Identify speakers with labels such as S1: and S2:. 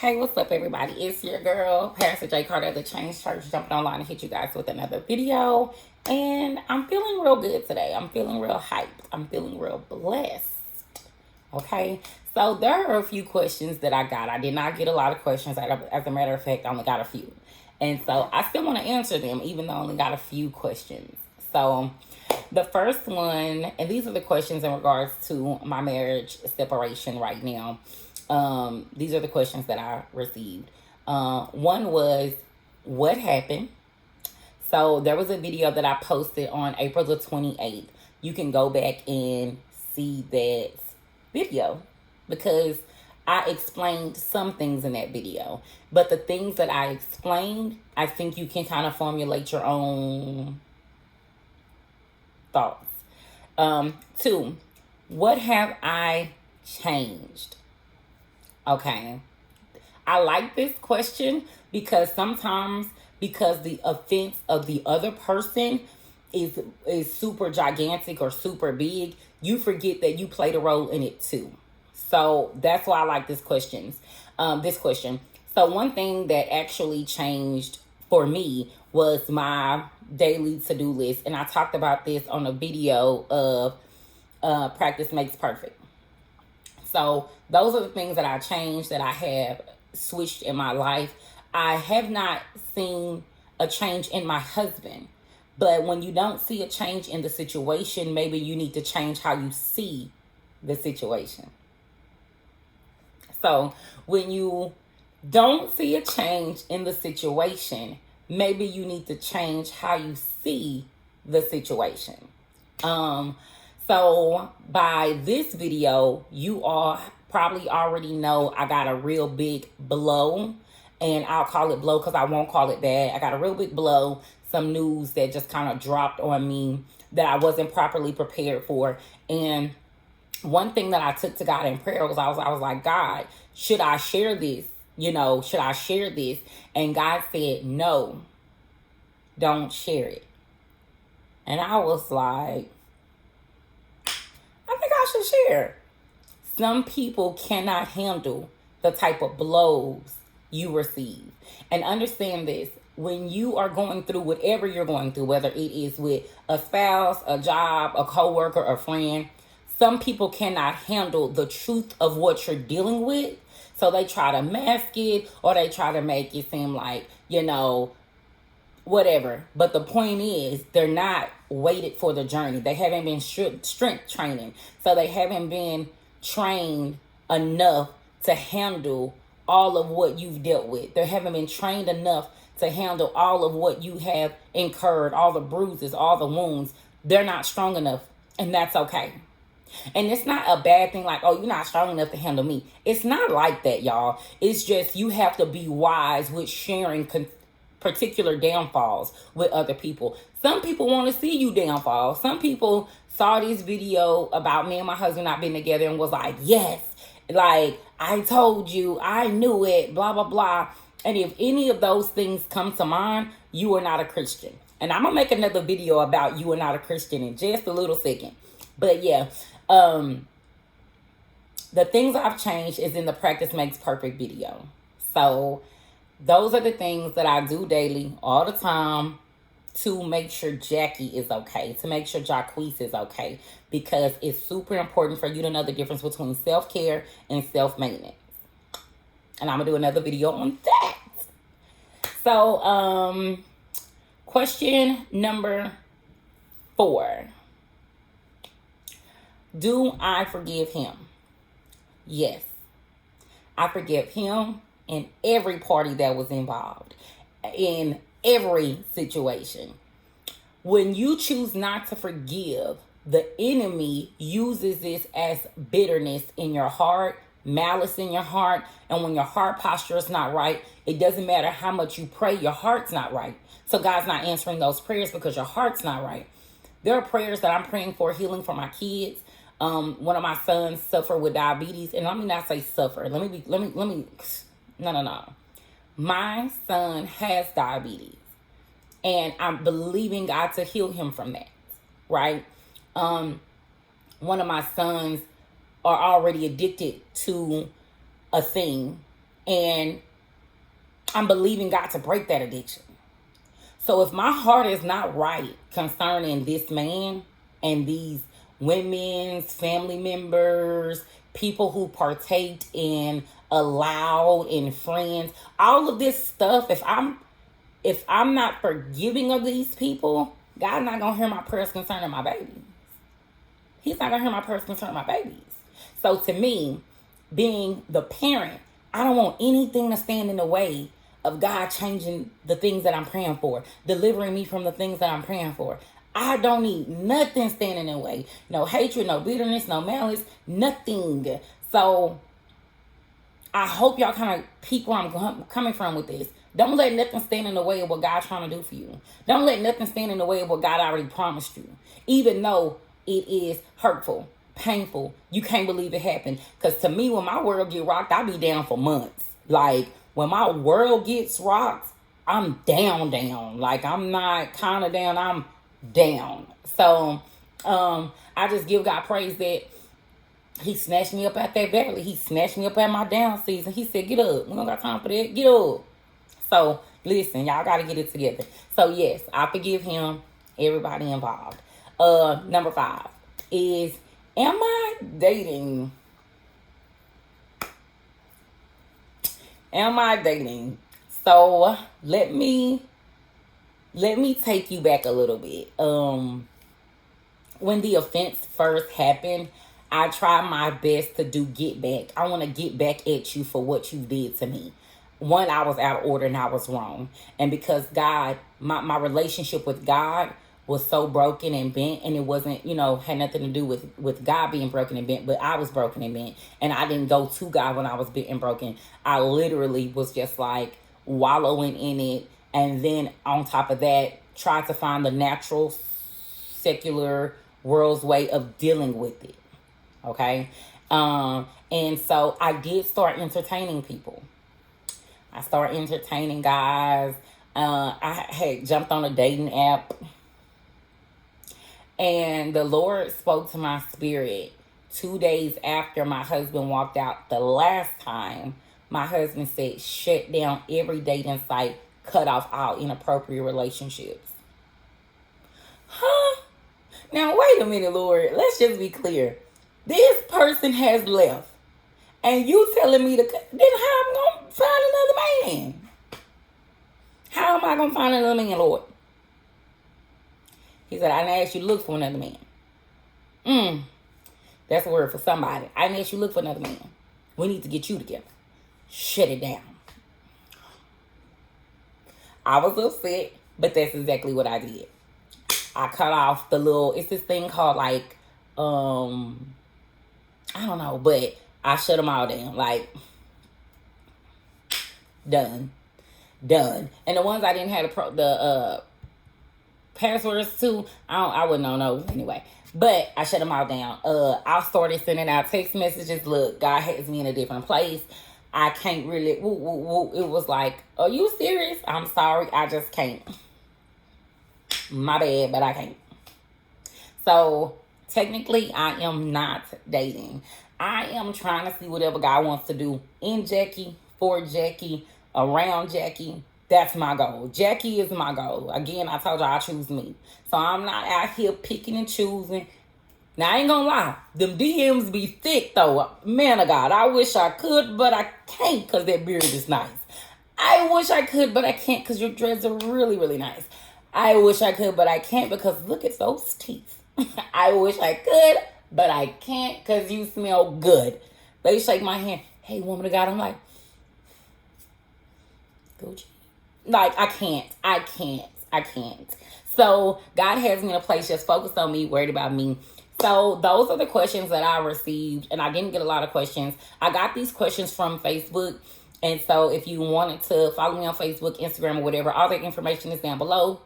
S1: Hey, what's up, everybody? It's your girl, Pastor J. Carter of the Change Church, jumping online to hit you guys with another video. And I'm feeling real good today. I'm feeling real hyped. I'm feeling real blessed. Okay, so there are a few questions that I got. I did not get a lot of questions. As a matter of fact, I only got a few. And so I still want to answer them, even though I only got a few questions. So the first one, and these are the questions in regards to my marriage separation right now. These are the questions that I received. One was, what happened? So there was a video that I posted on April the 28th. You can go back and see that video because I explained some things in that video. But the things that I explained, I think you can kind of formulate your own thoughts. Two, what have I changed? Okay. I like this question because sometimes because the offense of the other person is super gigantic or super big, you forget that you played a role in it too. So that's why I like this question. So one thing that actually changed for me was my daily to-do list. And I talked about this on a video of Practice Makes Perfect. So those are the things that I changed, that I have switched in my life. I have not seen a change in my husband. But when you don't see a change in the situation, maybe you need to change how you see the situation. So when you don't see a change in the situation, maybe you need to change how you see the situation. So by this video, you all probably already know I got a real big blow, and I'll call it blow because I won't call it bad. I got a real big blow, some news that just kind of dropped on me that I wasn't properly prepared for. And one thing that I took to God in prayer was I was like, God, should I share this? Should I share this? And God said, no, don't share it. And I was like, I think I should share. Some people cannot handle the type of blows you receive. And understand this, when you are going through whatever you're going through, whether it is with a spouse, a job, a coworker, a friend, some people cannot handle the truth of what you're dealing with. So they try to mask it, or they try to make it seem like, whatever. But the point is, they're not weighted for the journey. They haven't been strength training. So they haven't been trained enough to handle all of what you've dealt with. They haven't been trained enough to handle all of what you have incurred, all the bruises, all the wounds. They're not strong enough, and that's okay. And it's not a bad thing like, oh, you're not strong enough to handle me. It's not like that, y'all. It's just you have to be wise with sharing particular downfalls with other people. Some people want to see you downfall. Some people saw this video about me and my husband not being together and was like, yes, like I told you, I knew it, blah, blah, blah. And if any of those things come to mind, you are not a Christian. And I'm going to make another video about you are not a Christian in just a little second. But yeah, the things I've changed is in the Practice Makes Perfect video. So those are the things that I do daily, all the time, to make sure Jackie is okay, to make sure Jacquees is okay, because it's super important for you to know the difference between self-care and self-maintenance. And I'm going to do another video on that. So, question number 4. Do I forgive him? Yes. I forgive him and every party that was involved in every situation. When you choose not to forgive, the enemy uses this as bitterness in your heart, malice in your heart. And when your heart posture is not right, it doesn't matter how much you pray, your heart's not right. So God's not answering those prayers because your heart's not right. There are prayers that I'm praying for healing for my kids. One of my sons suffer with diabetes, and let me not say suffer. No. My son has diabetes, and I'm believing God to heal him from that, right? One of my sons are already addicted to a thing And I'm believing God to break that addiction. So if my heart is not right concerning this man and these women's family members, people who partake in allowed and friends, all of this stuff, if I'm not forgiving of these people, God's not gonna hear my prayers concerning my babies. He's not gonna hear my prayers concerning my babies. So to me, being the parent, I don't want anything to stand in the way of God changing the things that I'm praying for, delivering me from the things that I'm praying for. I don't need nothing standing in the way. No hatred, no bitterness, no malice, nothing. So I hope y'all kind of peep where I'm coming from with this. Don't let nothing stand in the way of what God's trying to do for you. Don't let nothing stand in the way of what God already promised you. Even though it is hurtful, painful, you can't believe it happened. Because to me, when my world get rocked, I be down for months. Like, when my world gets rocked, I'm down. Like, I'm not kind of down, I'm down. So, I just give God praise that He snatched me up at that valley. He snatched me up at my down season. He said, get up. We don't got time for that. Get up. So, listen, y'all got to get it together. So, yes, I forgive him, everybody involved. Number 5 is, am I dating? Am I dating? So, let me take you back a little bit. When the offense first happened, I tried my best to do get back. I want to get back at you for what you did to me. One, I was out of order and I was wrong. And because God, my relationship with God was so broken and bent, and it wasn't, had nothing to do with God being broken and bent, but I was broken and bent. And I didn't go to God when I was bent and broken. I literally was just like wallowing in it. And then on top of that, tried to find the natural, secular world's way of dealing with it. Okay? And so I did start entertaining people. I started entertaining guys. I had jumped on a dating app. And the Lord spoke to my spirit 2 days after my husband walked out the last time. My husband said, shut down every dating site, cut off all inappropriate relationships. Huh? Now, wait a minute, Lord. Let's just be clear. This person has left. And you telling me then how I'm going to find another man? How am I going to find another man, Lord? He said, I didn't ask you to look for another man. That's a word for somebody. I didn't ask you to look for another man. We need to get you together. Shut it down. I was upset, but that's exactly what I did. I cut off it's this thing called I don't know, but I shut them all down. Like, done. And the ones I didn't have the passwords to, I wouldn't know anyway. But I shut them all down. I started sending out text messages. Look, God has me in a different place. I can't really, It was like, are you serious? I'm sorry, I just can't. My bad, but I can't. So, technically, I am not dating. I am trying to see whatever God wants to do in Jackie, for Jackie, around Jackie. That's my goal. Jackie is my goal. Again, I told you I choose me. So I'm not out here picking and choosing. Now, I ain't gonna lie. Them DMs be thick, though. Man of God, I wish I could, but I can't because that beard is nice. I wish I could, but I can't because your dreads are really, really nice. I wish I could, but I can't because look at those teeth. I wish I could, but I can't because you smell good. They shake my hand. Hey, woman of God. I'm like, Gucci. Like, I can't. So, God has me in a place just focused on me, worried about me. So, those are the questions that I received. And I didn't get a lot of questions. I got these questions from Facebook. And so, if you wanted to follow me on Facebook, Instagram, or whatever, all the information is down below.